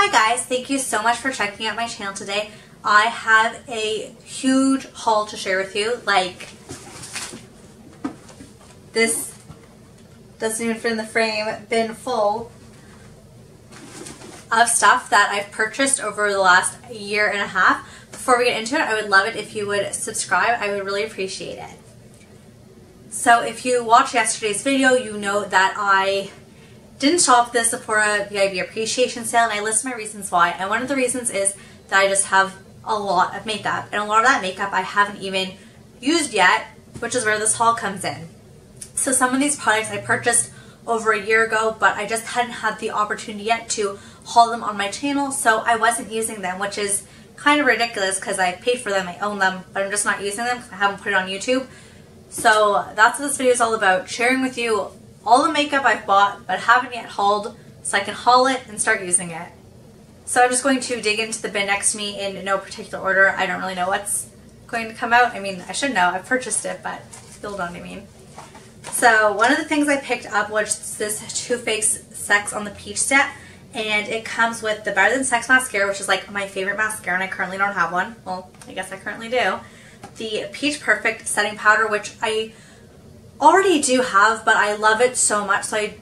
Hi guys, thank you so much for checking out my channel today. I have a huge haul to share with you. Like, this doesn't even fit in the frame, bin full of stuff that I've purchased over the last year and a half. Before we get into it, I would love it if you would subscribe. I would really appreciate it. So if you watched yesterday's video, you know that I didn't shop the Sephora VIB appreciation sale, and I list my reasons why. And one of the reasons is that I just have a lot of makeup, and a lot of that makeup I haven't even used yet, which is where this haul comes in. So some of these products I purchased over a year ago, but I just hadn't had the opportunity yet to haul them on my channel, so I wasn't using them, which is kind of ridiculous because I paid for them, I own them, but I'm just not using them because I haven't put it on YouTube. So that's what this video is all about, sharing with you all the makeup I've bought but haven't yet hauled so I can haul it and start using it. So I'm just going to dig into the bin next to me in no particular order. I don't really know what's going to come out. I mean, I should know. I've purchased it, but still don't, I mean. So one of the things I picked up was this Too Faced Sex on the Peach set, and it comes with the Better Than Sex mascara, which is like my favorite mascara, and I currently don't have one. Well, I guess I currently do. The Peach Perfect setting powder, which I already do have, but I love it so much, so I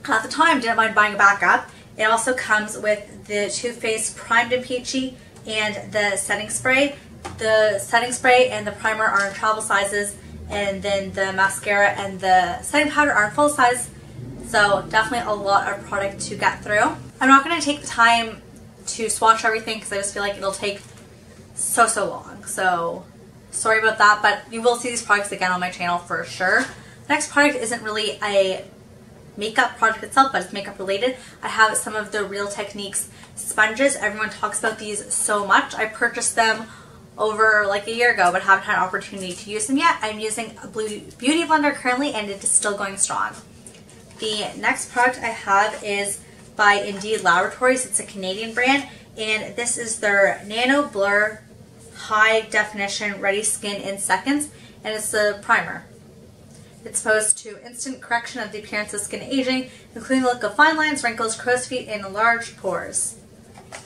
at the time didn't mind buying a backup. It also comes with the Too Faced Primed and Peachy and the setting spray. The setting spray and the primer are in travel sizes, and then the mascara and the setting powder are in full size, so definitely a lot of product to get through. I'm not going to take the time to swatch everything because I just feel like it'll take so long, so sorry about that, but you will see these products again on my channel for sure. The next product isn't really a makeup product itself, but it's makeup related. I have some of the Real Techniques sponges. Everyone talks about these so much. I purchased them over like a year ago but haven't had an opportunity to use them yet. I'm using a Blue Beauty blender currently, and it is still going strong. The next product I have is by Indeed Laboratories. It's a Canadian brand, and this is their Nanoblur High Definition Ready Skin in Seconds, and it's a primer. It's supposed to instant correction of the appearance of skin aging, including the look of fine lines, wrinkles, crow's feet, and large pores.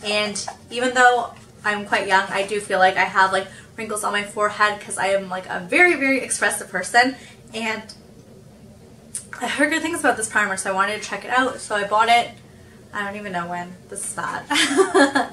And even though I'm quite young, I do feel like I have like wrinkles on my forehead because I am like a very expressive person, and I heard good things about this primer, so I wanted to check it out, so I bought it. I don't even know when. This is bad.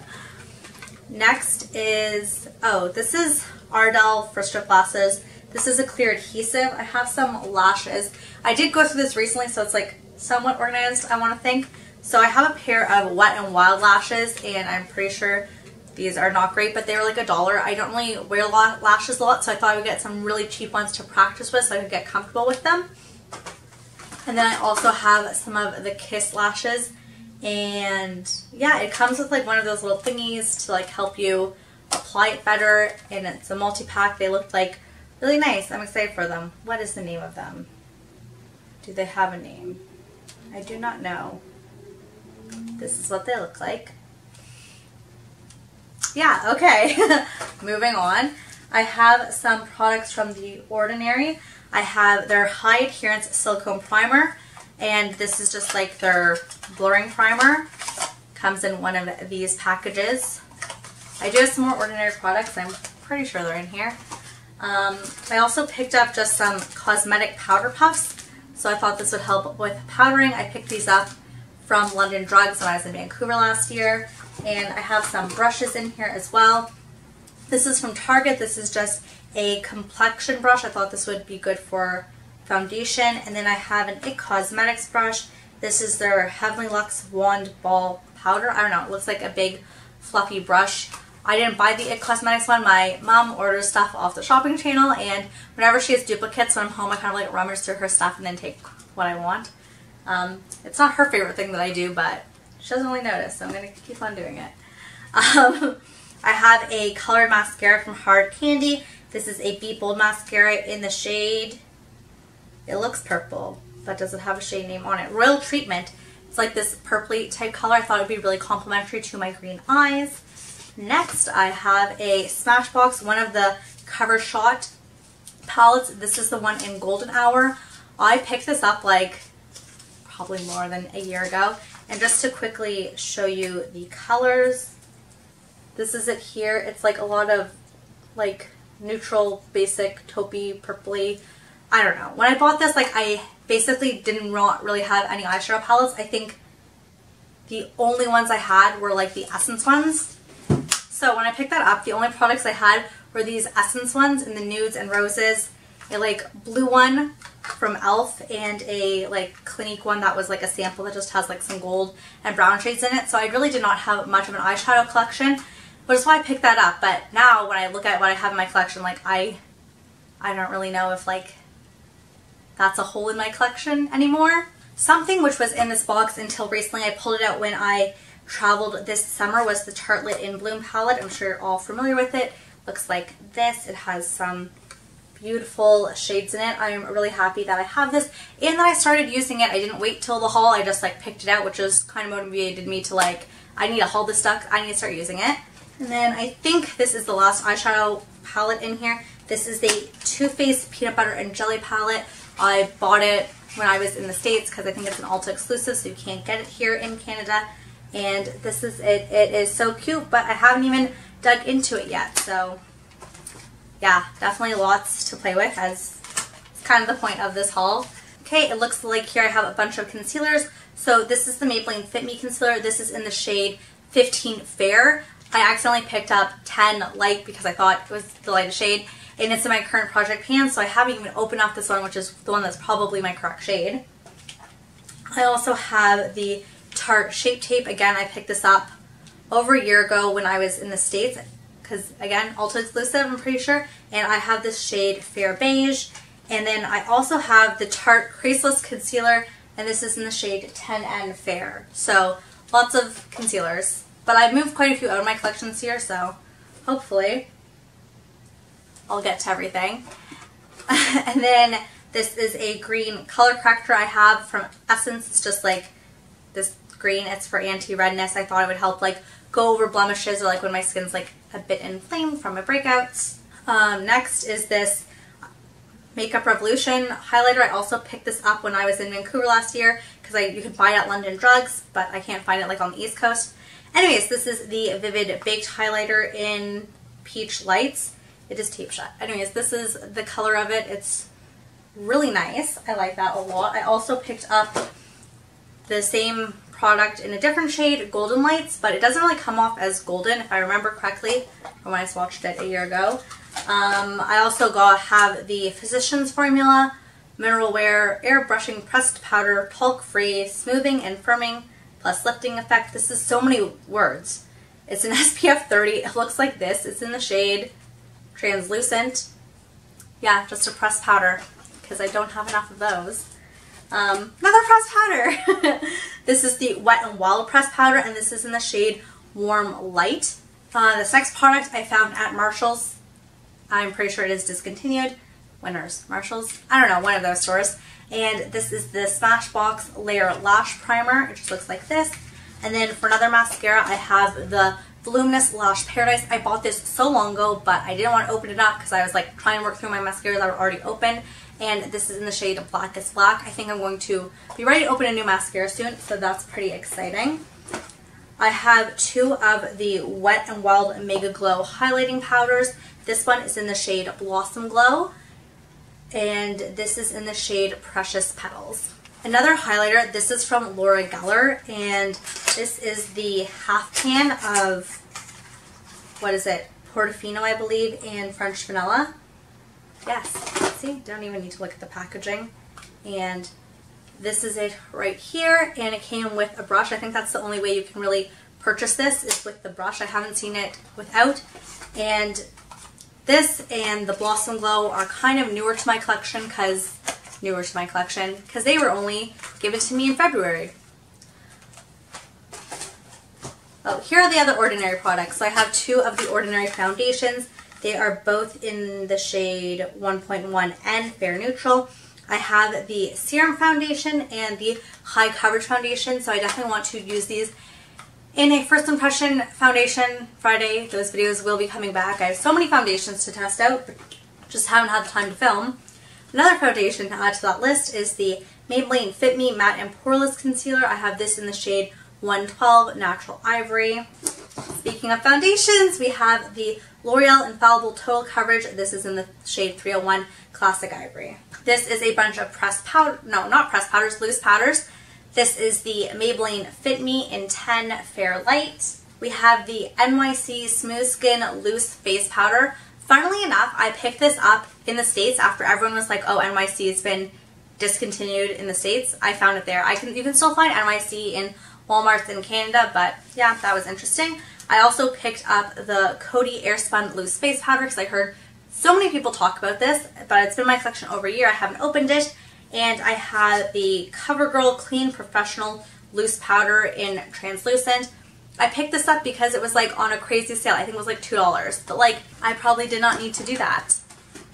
Next is, this is Ardell for strip lashes. This is a clear adhesive. I have some lashes. I did go through this recently, so it's like somewhat organized, I want to think. So I have a pair of Wet n Wild lashes, and I'm pretty sure these are not great, but they were like $1. I don't really wear lashes a lot, so I thought I would get some really cheap ones to practice with so I could get comfortable with them. And then I also have some of the Kiss lashes. And yeah, it comes with like one of those little thingies to like help you apply it better, and it's a multi-pack. They look like really nice. I'm excited for them. What is the name of them? Do they have a name? I do not know. This is what they look like. Yeah, okay. Moving on. I have some products from The Ordinary. I have their High Adherence Silicone Primer, and this is just like their blurring primer. Comes in one of these packages. I do have some more Ordinary products. I'm pretty sure they're in here. I also picked up just some Cosmetic powder puffs, so I thought this would help with powdering. I picked these up from London Drugs when I was in Vancouver last year, and I have some brushes in here as well. This is from Target. This is just a complexion brush. I thought this would be good for foundation. And then I have an It Cosmetics brush. This is their Heavenly Luxe Wand Ball Powder. I don't know, it looks like a big fluffy brush. I didn't buy the It Cosmetics one. My mom orders stuff off the shopping channel, and whenever she has duplicates when I'm home, I kind of like rummage through her stuff and then take what I want. It's not her favorite thing that I do, but she doesn't really notice, so I'm going to keep on doing it. I have a colored mascara from Hard Candy. This is a Be Bold mascara in the shade, it looks purple, but does it have a shade name on it? Royal Treatment. It's like this purpley type color. I thought it would be really complimentary to my green eyes. Next, I have a Smashbox, one of the Cover Shot palettes. This is the one in Golden Hour. I picked this up like probably more than a year ago, And just to quickly show you the colors, this is it here. It's like a lot of like neutral, basic, taupey, purpley. I don't know. When I bought this, like I basically didn't really have any eyeshadow palettes. I think the only ones I had were like the Essence ones. So when I picked that up, the only products I had were these Essence ones in the nudes and roses, a like blue one from e.l.f. and a like Clinique one that was like a sample that just has like some gold and brown shades in it. So I really did not have much of an eyeshadow collection, which is why I picked that up. But now when I look at what I have in my collection, like I don't really know if like that's a hole in my collection anymore. Something which was in this box until recently, I pulled it out when I traveled this summer, was the Tarte Lit in Bloom palette. I'm sure you're all familiar with it. Looks like this. It has some beautiful shades in it. I'm really happy that I have this and that I started using it. I didn't wait till the haul. I just like picked it out, which just kind of motivated me to like, I need to haul this stuff. I need to start using it. And then I think this is the last eyeshadow palette in here. This is the Too Faced Peanut Butter and Jelly palette. I bought it when I was in the States because I think it's an Ulta exclusive, so you can't get it here in Canada. And this is it. It is so cute, but I haven't even dug into it yet. So yeah, definitely lots to play with, as it's kind of the point of this haul. Okay, it looks like here I have a bunch of concealers. So this is the Maybelline Fit Me concealer. This is in the shade 15 Fair. I accidentally picked up 10 Light because I thought it was the lightest shade, and it's in my current project pan, so I haven't even opened up this one, which is the one that's probably my correct shade. I also have the Tarte Shape Tape. Again, I picked this up over a year ago when I was in the States, because again, Ulta exclusive, I'm pretty sure. And I have this shade Fair Beige. And then I also have the Tarte Creaseless Concealer, and this is in the shade 10N Fair. So lots of concealers. But I've moved quite a few out of my collection this year, so hopefully I'll get to everything. And then this is a green color corrector I have from Essence. It's just like this green. It's for anti-redness. I thought it would help like go over blemishes or like when my skin's like a bit inflamed from my breakouts. Next is this Makeup Revolution highlighter. I also picked this up when I was in Vancouver last year because you could buy it at London Drugs, but I can't find it like on the East Coast. Anyways, this is the Vivid Baked highlighter in Peach Lights. It is tape shut. Anyways, this is the color of it. It's really nice. I like that a lot. I also picked up the same product in a different shade, Golden Lights, but it doesn't really come off as golden if I remember correctly from when I swatched it a year ago. I also have the Physicians Formula Mineral Wear Airbrushing Pressed Powder Talc Free Smoothing and Firming plus Lifting Effect. This is so many words. It's an SPF 30. It looks like this. It's in the shade Translucent. Yeah, just a pressed powder because I don't have enough of those. Another pressed powder. This is the Wet n Wild pressed powder, and this is in the shade Warm Light. This next product I found at Marshall's. I'm pretty sure it is discontinued. Winners, Marshall's, I don't know, one of those stores. And this is the Smashbox Layer Lash Primer. It just looks like this. And then for another mascara, I have the Voluminous Lash Paradise. I bought this so long ago, but I didn't want to open it up because I was like trying to work through my mascaras that were already open. And this is in the shade Blackest Black. I think I'm going to be ready to open a new mascara soon, so that's pretty exciting. I have two of the Wet n Wild Mega Glow highlighting powders. This one is in the shade Blossom Glow, and this is in the shade Precious Petals. Another highlighter, this is from Laura Geller, and this is the half pan of, what is it, Portofino, I believe, and French Vanilla. Yes, see, don't even need to look at the packaging. And this is it right here, and it came with a brush. I think that's the only way you can really purchase this is with the brush. I haven't seen it without. And this and the Blossom Glow are kind of newer to my collection because they were only given to me in February. Oh, here are the other Ordinary products. So I have two of the Ordinary foundations. They are both in the shade 1.1N Fair Neutral. I have the Serum Foundation and the High Coverage Foundation, so I definitely want to use these in a first impression foundation Friday. Those videos will be coming back. I have so many foundations to test out, but just haven't had the time to film. Another foundation to add to that list is the Maybelline Fit Me Matte and Poreless Concealer. I have this in the shade 112 Natural Ivory. Speaking of foundations, we have the L'Oreal Infallible Total Coverage. This is in the shade 301 Classic Ivory. This is a bunch of pressed powder, no, not pressed powders, loose powders. This is the Maybelline Fit Me in 10 Fair Light. We have the NYC Smooth Skin Loose Face Powder. Funnily enough, I picked this up in the States after everyone was like, oh, NYC has been discontinued in the States. I found it there. You can still find NYC in Walmarts in Canada, but yeah, that was interesting. I also picked up the Coty Airspun Loose Face Powder because I heard so many people talk about this, but it's been in my collection over a year. I haven't opened it. And I had the CoverGirl Clean Professional Loose Powder in Translucent. I picked this up because it was like on a crazy sale. I think it was like $2, but like I probably did not need to do that.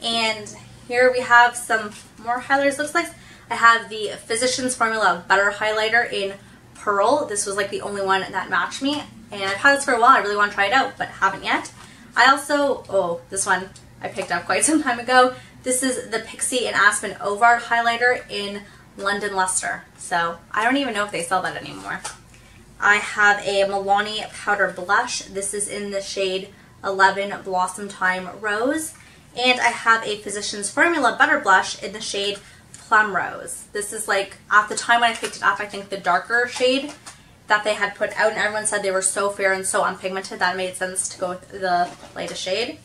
And here we have some more highlighters. Looks like I have the Physicians Formula Butter Highlighter in Pearl. This was like the only one that matched me, and I've had this for a while. I really want to try it out, but haven't yet. I also, oh, this one I picked up quite some time ago. This is the Pixie and Aspen Ovard Highlighter in London Luster. So I don't even know if they sell that anymore. I have a Milani Powder Blush. This is in the shade 11 Blossom Time Rose. And I have a Physicians Formula Butter Blush in the shade Plum Rose. This is like, at the time when I picked it up, I think the darker shade that they had put out, and everyone said they were so fair and so unpigmented that it made sense to go with the lightest shade.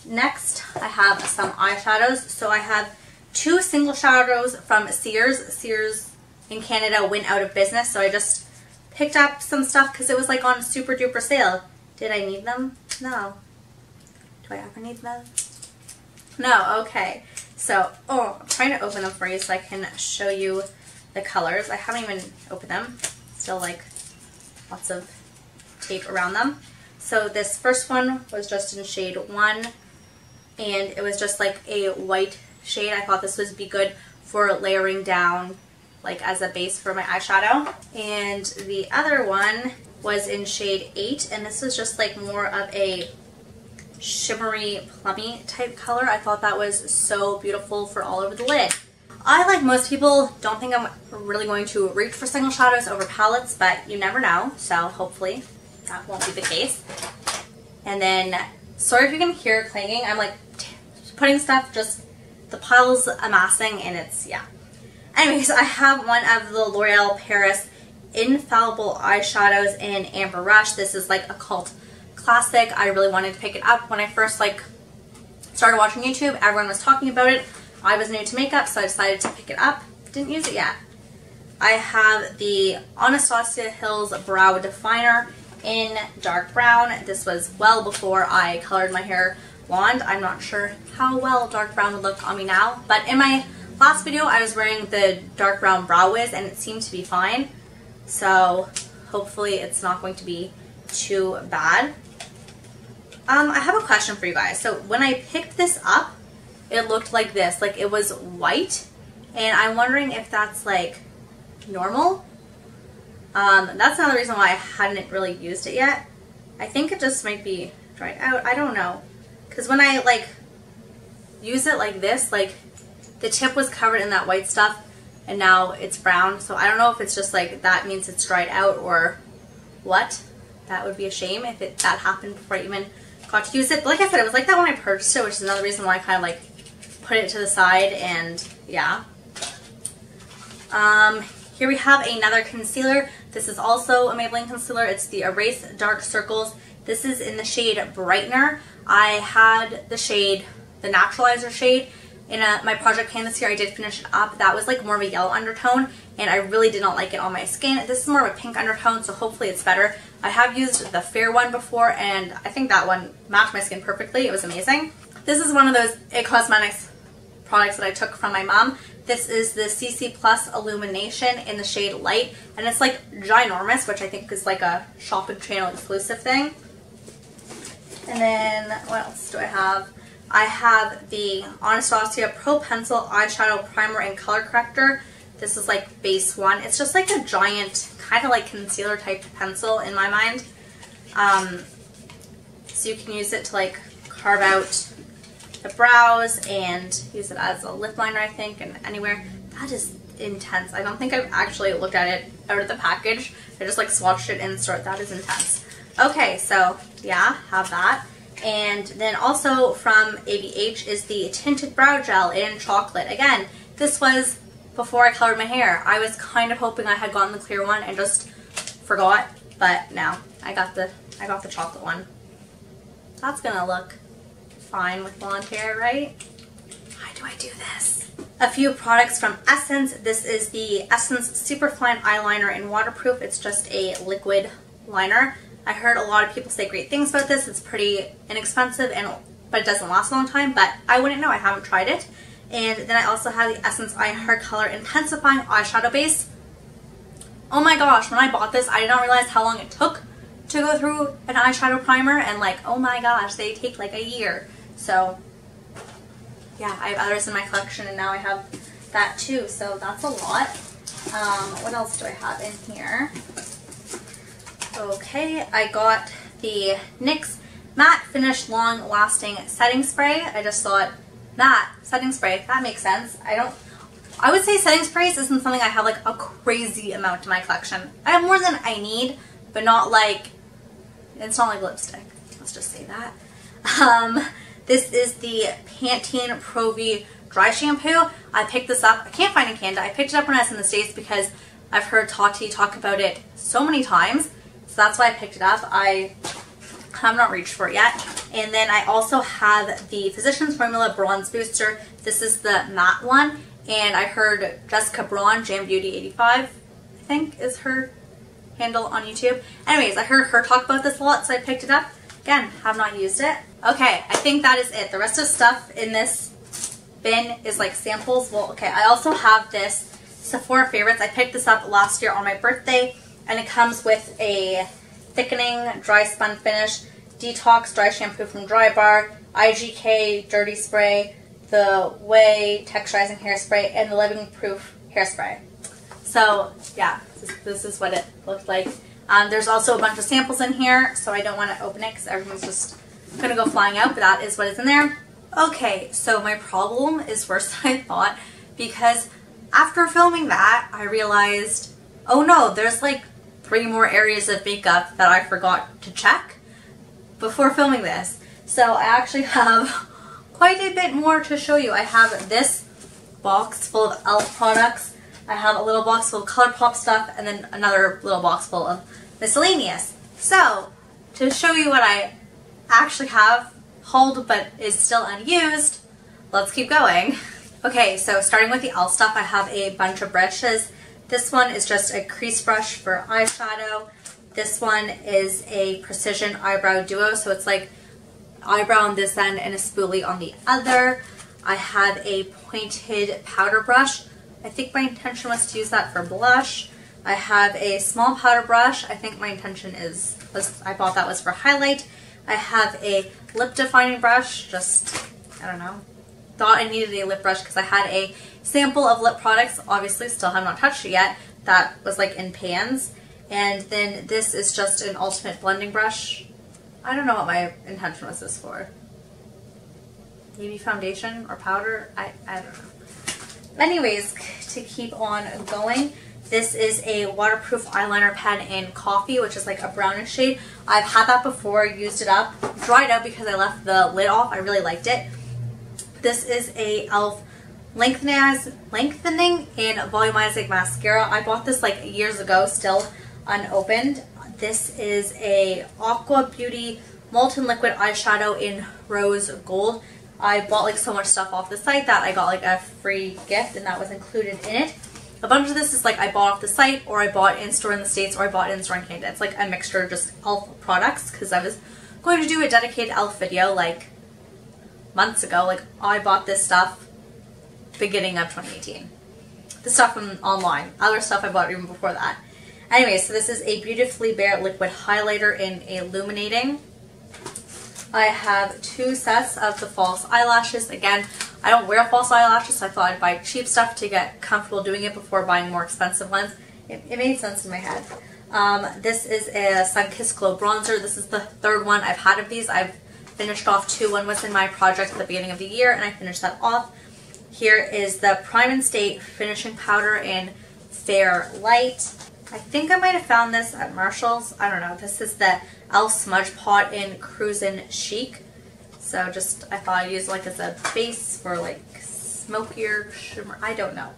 Next, I have some eyeshadows. So I have two single shadows from Sears. Sears in Canada went out of business, so I just picked up some stuff because it was like on super duper sale. Did I need them? No. Do I ever need them? No, okay. So, oh, I'm trying to open them for you so I can show you the colors. I haven't even opened them. Still like lots of tape around them. So this first one was just in shade 1, and it was just like a white shade. I thought this would be good for layering down like as a base for my eyeshadow. And the other one was in shade 8, and this was just like more of a shimmery plummy type color. I thought that was so beautiful for all over the lid. I, like most people, don't think I'm really going to reach for single shadows over palettes, but you never know, so hopefully that won't be the case. And then, sorry if you can hear clanging, I'm like putting stuff, just the pile's amassing, and it's, yeah. Anyways, I have one of the L'Oreal Paris Infallible Eyeshadows in Amber Rush. This is like a cult classic. I really wanted to pick it up when I first like started watching YouTube. Everyone was talking about it. I was new to makeup, so I decided to pick it up. Didn't use it yet. I have the Anastasia Hills Brow Definer in dark brown. This was well before I colored my hair blonde. I'm not sure how well dark brown would look on me now, but in my last video I was wearing the dark brown Brow Wiz and it seemed to be fine. So hopefully it's not going to be too bad. I have a question for you guys. So when I picked this up, it looked like this, like it was white, and I'm wondering if that's like normal. That's another reason why I hadn't really used it yet. I think it just might be dried out. I don't know, because when I like use it like this, like the tip was covered in that white stuff and now it's brown, so I don't know if it's just like that means it's dried out or what. That would be a shame if that happened before I even got to use it. But like I said, it was like that when I purchased it, which is another reason why I kind of like put it to the side, and yeah. Here we have another concealer. This is also a Maybelline concealer. It's the Erase Dark Circles. This is in the shade Brightener. I had the shade, the Naturalizer shade, in my project pan this year. I did finish it up. That was like more of a yellow undertone, and I really did not like it on my skin. This is more of a pink undertone, so hopefully it's better. I have used the fair one before, and I think that one matched my skin perfectly. It was amazing. This is one of those It Cosmetics products that I took from my mom. This is the CC Plus Illumination in the shade Light, and it's like ginormous, which I think is like a shopping channel exclusive thing. And then what else do I have? I have the Anastasia Pro Pencil Eyeshadow Primer and Color Corrector. This is like base 1. It's just like a giant, kind of like concealer type pencil in my mind. So you can use it to like carve out the brows and use it as a lip liner, I think, and anywhere. That is intense. I don't think I've actually looked at it out of the package. I just like swatched it in store. That is intense. Okay, so yeah, have that. And then also from ABH is the Tinted Brow Gel in Chocolate. Again, this was before I colored my hair. I was kind of hoping I had gotten the clear one and just forgot, but no, I got the chocolate one. That's gonna look fine with blonde hair, right? Why do I do this? A few products from Essence. This is the Essence Superfine Eyeliner in Waterproof. It's just a liquid liner. I heard a lot of people say great things about this. It's pretty inexpensive, but it doesn't last a long time, but I wouldn't know. I haven't tried it. And then I also have the Essence Eye Hair Color Intensifying Eyeshadow Base. Oh my gosh, when I bought this, I did not realize how long it took to go through an eyeshadow primer, and like, oh my gosh, they take like a year. So yeah, I have others in my collection, and now I have that too, so that's a lot. What else do I have in here? Okay, I got the NYX Matte Finish Long Lasting Setting Spray. I just thought, matte setting spray, that makes sense. I would say setting sprays isn't something I have like a crazy amount in my collection. I have more than I need, but not like, it's not like lipstick. Let's just say that. This is the Pantene Pro V Dry Shampoo. I picked this up. I can't find it in Canada. I picked it up when I was in the States because I've heard Tarte talk about it so many times. So that's why I picked it up. I have not reached for it yet. And then I also have the Physicians Formula Bronze Booster. This is the matte one. And I heard Jessica Braun, Jam Beauty 85, I think is her handle on YouTube. Anyways, I heard her talk about this a lot, so I picked it up. Again, have not used it. Okay, I think that is it. The rest of stuff in this bin is like samples. Well, okay, I also have this Sephora Favorites. I picked this up last year on my birthday, and it comes with a thickening dry spun finish, detox dry shampoo from Dry Bar, IGK dirty spray, the Way texturizing hairspray, and the living proof hairspray. So yeah, this is what it looked like. There's also a bunch of samples in here, so I don't want to open it because everything's just going to go flying out, but that is what is in there. Okay, so my problem is worse than I thought, because after filming that, I realized, oh no, there's like 3 more areas of makeup that I forgot to check before filming this. So I actually have quite a bit more to show you. I have this box full of e.l.f. products. I have a little box full of ColourPop stuff, and then another little box full of miscellaneous. So, to show you what I actually have hauled but is still unused, let's keep going. Okay, so starting with the e.l.f. stuff, I have a bunch of brushes. This one is just a crease brush for eyeshadow. This one is a precision eyebrow duo, so it's like eyebrow on this end and a spoolie on the other. I have a pointed powder brush. I think my intention was to use that for blush. I have a small powder brush. I think my intention I thought that was for highlight. I have a lip defining brush, just, I don't know. Thought I needed a lip brush because I had a sample of lip products, obviously still have not touched it yet, that was like in pans. And then this is just an ultimate blending brush. I don't know what my intention was this for. Maybe foundation or powder? I don't know. Anyways, to keep on going, this is a waterproof eyeliner pen in Coffee, which is like a brownish shade. I've had that before, used it up, dried out because I left the lid off. I really liked it. This is a e.l.f. lengthening and volumizing mascara. I bought this like years ago, still unopened. This is a Aqua Beauty Molten Liquid Eyeshadow in Rose Gold. I bought like so much stuff off the site that I got like a free gift, and that was included in it. A bunch of this is like I bought off the site, or I bought in store in the States, or I bought in store in Canada. It's like a mixture of just e.l.f. products, because I was going to do a dedicated e.l.f. video like months ago. Like I bought this stuff beginning of 2018. The stuff from online. Other stuff I bought even before that. Anyway, so this is a Beautifully Bare Liquid Highlighter in Illuminating. I have 2 sets of the false eyelashes. Again, I don't wear false eyelashes, so I thought I'd buy cheap stuff to get comfortable doing it before buying more expensive ones. It made sense in my head. This is a Sunkissed Glow Bronzer. This is the 3rd one I've had of these. I've finished off 2. One was in my project at the beginning of the year, and I finished that off. Here is the Prime and Stay Finishing Powder in Fair Light. I think I might have found this at Marshall's. I don't know. This is the e.l.f. Smudge Pot in Cruisin' Chic. So just, I thought I'd use it like as a base for like smokier shimmer. I don't know.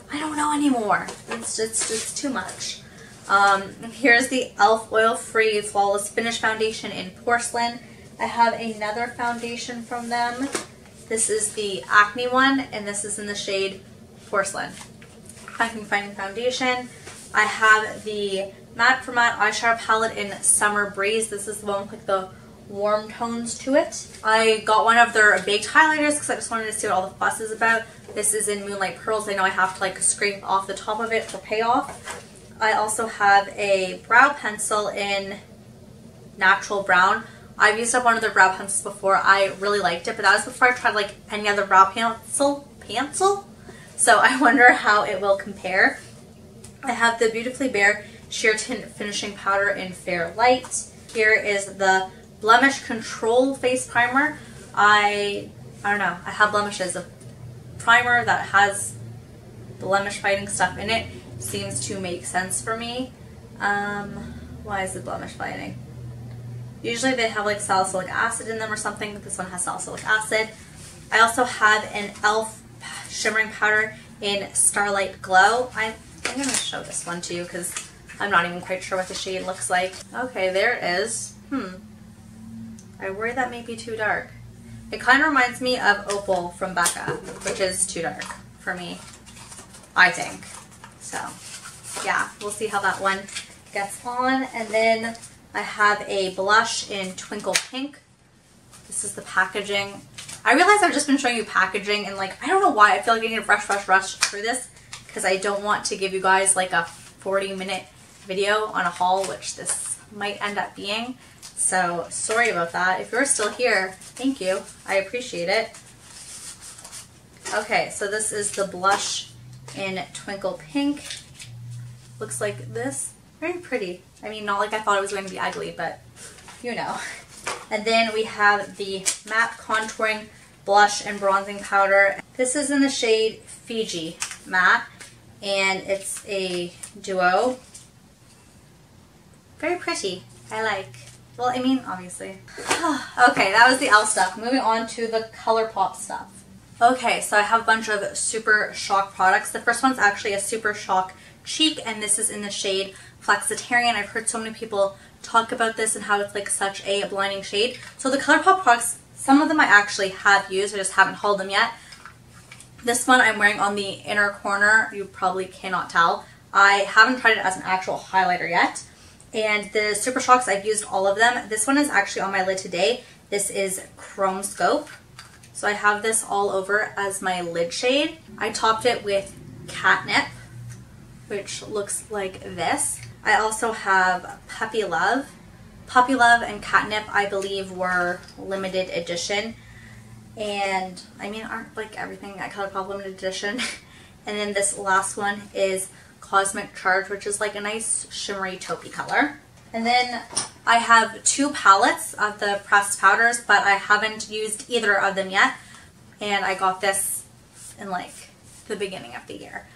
I don't know anymore. It's too much. Here's the e.l.f. Oil-Free Flawless Finish Foundation in Porcelain. I have another foundation from them. This is the Acne one, and this is in the shade Porcelain. Acne Fighting Foundation. I have the Matte for Matte eyeshadow palette in Summer Breeze. This is the one with like the warm tones to it. I got one of their baked highlighters because I just wanted to see what all the fuss is about. This is in Moonlight Pearls. I know I have to like scrape off the top of it for payoff. I also have a brow pencil in Natural Brown. I've used up one of their brow pencils before. I really liked it, but that was before I tried like any other brow pencil. So I wonder how it will compare. I have the Beautifully Bare Sheer Tint Finishing Powder in Fair Light. Here is the Blemish Control Face Primer. I don't know. I have blemishes. A primer that has blemish fighting stuff in it seems to make sense for me. Why is it blemish fighting? Usually they have like salicylic acid in them or something, but this one has salicylic acid. I also have an e.l.f. shimmering powder in Starlight Glow. I'm going to show this one to you because I'm not even quite sure what the shade looks like. Okay, there it is. I worry that may be too dark. It kind of reminds me of Opal from Becca, which is too dark for me, I think. So, yeah, we'll see how that one gets on. And then I have a blush in Twinkle Pink. This is the packaging. I realize I've just been showing you packaging and like, I don't know why I feel like I need to rush through this because I don't want to give you guys like a 40-minute video on a haul, which this might end up being. So sorry about that. If you're still here, thank you. I appreciate it. Okay, so this is the blush in Twinkle Pink. Looks like this. Very pretty. I mean, not like I thought it was going to be ugly, but you know. And then we have the matte contouring blush and bronzing powder. This is in the shade Fiji Matte, and it's a duo. Very pretty. I like. Well, I mean, obviously. Okay, that was the e.l.f. stuff. Moving on to the ColourPop stuff. Okay, so I have a bunch of Super Shock products. The first one's actually a Super Shock Cheek, and this is in the shade Flexitarian. I've heard so many people talk about this and how it's like such a blinding shade. So the ColourPop products, some of them I actually have used. I just haven't hauled them yet. This one I'm wearing on the inner corner. You probably cannot tell. I haven't tried it as an actual highlighter yet. And the Super Shocks, I've used all of them. This one is actually on my lid today. This is Chrome Scope. So I have this all over as my lid shade. I topped it with Catnip, which looks like this. I also have Puppy Love. Puppy Love and Catnip, I believe, were limited edition. And, I mean, aren't like everything at ColourPop limited edition? And then this last one is Cosmic Charge, which is like a nice shimmery taupey color. And then I have two palettes of the pressed powders, but I haven't used either of them yet. And I got this in like the beginning of the year,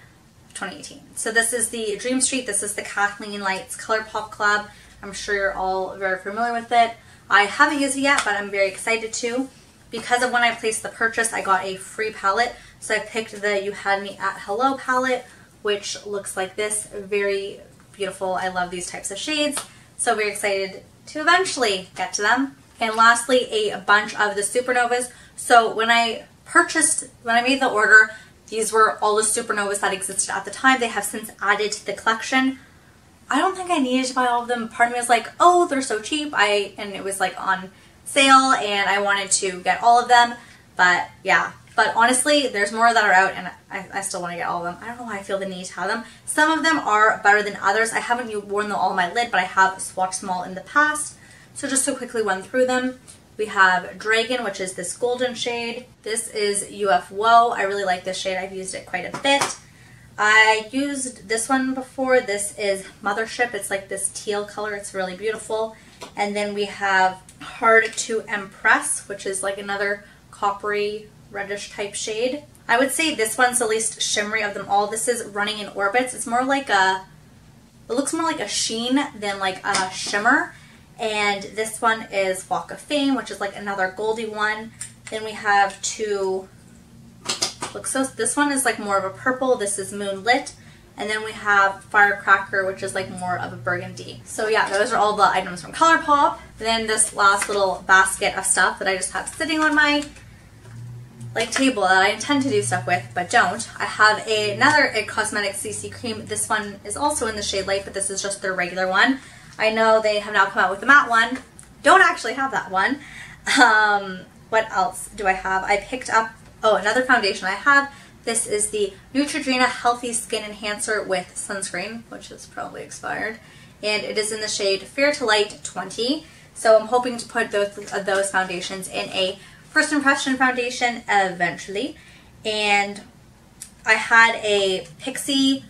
2018. So this is the Dream Street. This is the Kathleen Lights ColourPop Collab. I'm sure you're all very familiar with it. I haven't used it yet, but I'm very excited to. Because of when I placed the purchase, I got a free palette. So I picked the You Had Me at Hello palette, which looks like this. Very beautiful. I love these types of shades. So very excited to eventually get to them. And lastly, a bunch of the Supernovas. So when I made the order, these were all the Supernovas that existed at the time. They have since added to the collection. I don't think I needed to buy all of them. Part of me was like, oh, they're so cheap. And it was like on sale and I wanted to get all of them. But yeah. But honestly, there's more that are out and I still want to get all of them. I don't know why I feel the need to have them. Some of them are better than others. I haven't worn them all on my lid, but I have swatched them all in the past. So just to quickly run through them, we have Dragon, which is this golden shade. This is UFO. I really like this shade. I've used it quite a bit. I used this one before. This is Mothership. It's like this teal color. It's really beautiful. And then we have Hard to Impress, which is like another coppery reddish type shade. I would say this one's the least shimmery of them all. This is Running in Orbits. It's more like a it looks more like a sheen than like a shimmer. And this one is Walk of Fame, which is like another goldy one. Then we have two, this one is like more of a purple, this is Moonlit. And then we have Firecracker, which is like more of a burgundy. So yeah, those are all the items from ColourPop. Then this last little basket of stuff that I just have sitting on my like table that I intend to do stuff with, but don't. I have another IT Cosmetic CC cream. This one is also in the shade Light, but this is just their regular one. I know they have now come out with the matte one. Don't actually have that one. What else do I have? I picked up, oh, another foundation I have. This is the Neutrogena Healthy Skin Enhancer with Sunscreen, which is probably expired. And it is in the shade Fair to Light 20. So I'm hoping to put those foundations in a first impression foundation eventually. And I had a Pixie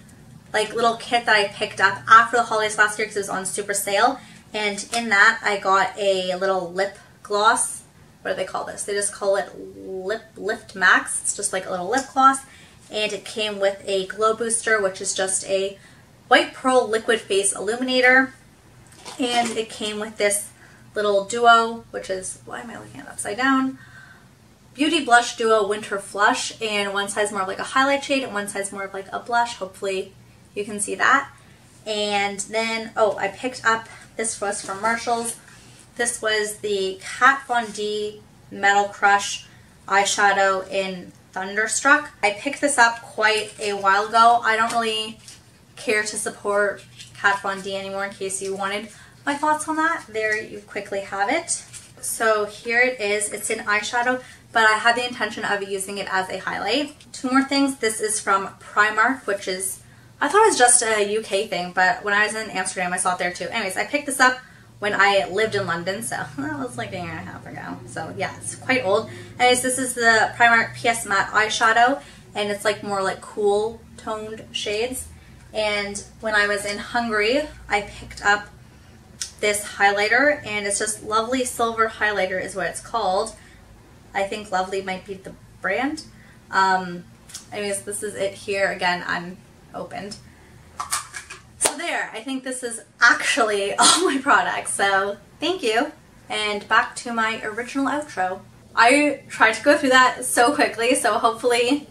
like little kit that I picked up after the holidays last year because it was on super sale. And in that I got a little lip gloss. What do they call this? They just call it Lift Max. It's just like a little lip gloss. And it came with a Glow Booster, which is just a White Pearl Liquid Face Illuminator. And it came with this little duo, which is, why am I looking at it upside down? Beauty Blush Duo Winter Flush. And one side's more of like a highlight shade and one side's more of like a blush. Hopefully you can see that. And then, oh, I picked up, this was from Marshalls. This was the Kat Von D Metal Crush eyeshadow in Thunderstruck. I picked this up quite a while ago. I don't really care to support Kat Von D anymore, in case you wanted my thoughts on that. There you quickly have it. So here it is. It's in eyeshadow, but I had the intention of using it as a highlight. Two more things. This is from Primark, which is, I thought it was just a UK thing, but when I was in Amsterdam I saw it there too. Anyways, I picked this up when I lived in London, so that was like a year and a half ago. So yeah, it's quite old. Anyways, this is the Primark PS Matte eyeshadow, and it's like more like cool toned shades. And when I was in Hungary, I picked up this highlighter, and it's just Lovely Silver Highlighter is what it's called. I think Lovely might be the brand. Anyways, this is it here, again, unopened. So there, I think this is actually all my products, so thank you. And back to my original outro. I tried to go through that so quickly, so hopefully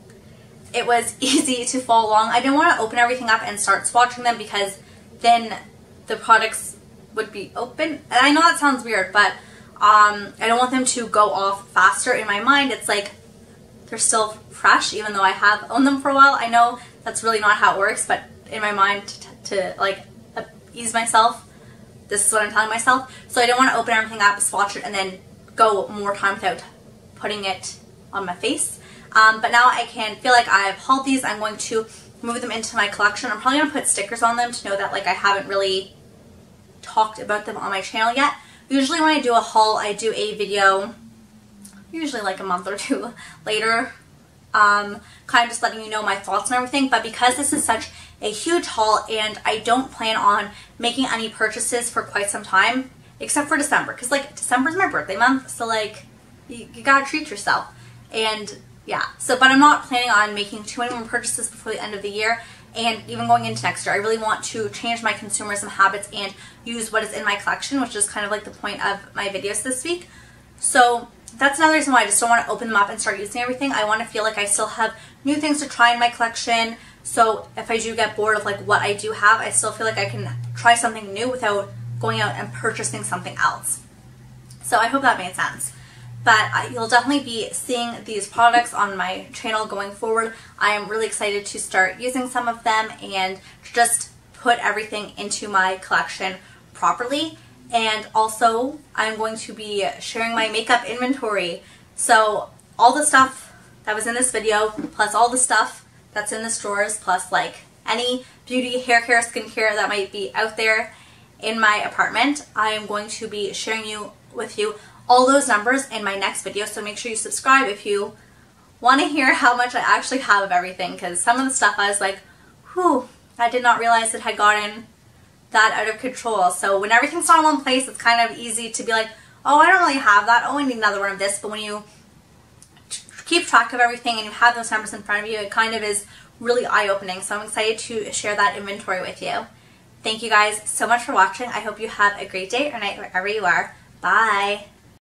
it was easy to follow along. I didn't want to open everything up and start swatching them because then the products would be open. And I know that sounds weird, but I don't want them to go off faster. In my mind, it's like they're still fresh, even though I have owned them for a while. I know that's really not how it works, but in my mind, to like ease myself, this is what I'm telling myself. So I don't want to open everything up, swatch it, and then go more time without putting it on my face. But now I can feel like I've hauled these. I'm going to move them into my collection. I'm probably going to put stickers on them to know that like I haven't really talked about them on my channel yet. Usually when I do a haul, I do a video usually like a month or two later, kind of just letting you know my thoughts and everything. But because this is such a huge haul and I don't plan on making any purchases for quite some time, except for December, because like December's my birthday month, so like you gotta treat yourself. And yeah, so but I'm not planning on making too many more purchases before the end of the year, and even going into next year. I really want to change my consumerism habits and use what is in my collection, which is kind of like the point of my videos this week. So that's another reason why I just don't want to open them up and start using everything. I want to feel like I still have new things to try in my collection. So if I do get bored of like what I do have, I still feel like I can try something new without going out and purchasing something else. So I hope that made sense. But you'll definitely be seeing these products on my channel going forward. I am really excited to start using some of them and to just put everything into my collection properly. And also, I'm going to be sharing my makeup inventory. So all the stuff that was in this video, plus all the stuff that's in the stores, plus like any beauty, hair care, skincare that might be out there in my apartment, I am going to be sharing with you all those numbers in my next video. So make sure you subscribe if you want to hear how much I actually have of everything, because some of the stuff I was like, whew, I did not realize it had gotten that out of control. So when everything's not in one place, it's kind of easy to be like, oh, I don't really have that, oh, I need another one of this. But when you keep track of everything and you have those numbers in front of you, it kind of is really eye-opening. So I'm excited to share that inventory with you. Thank you guys so much for watching. I hope you have a great day or night wherever you are. Bye!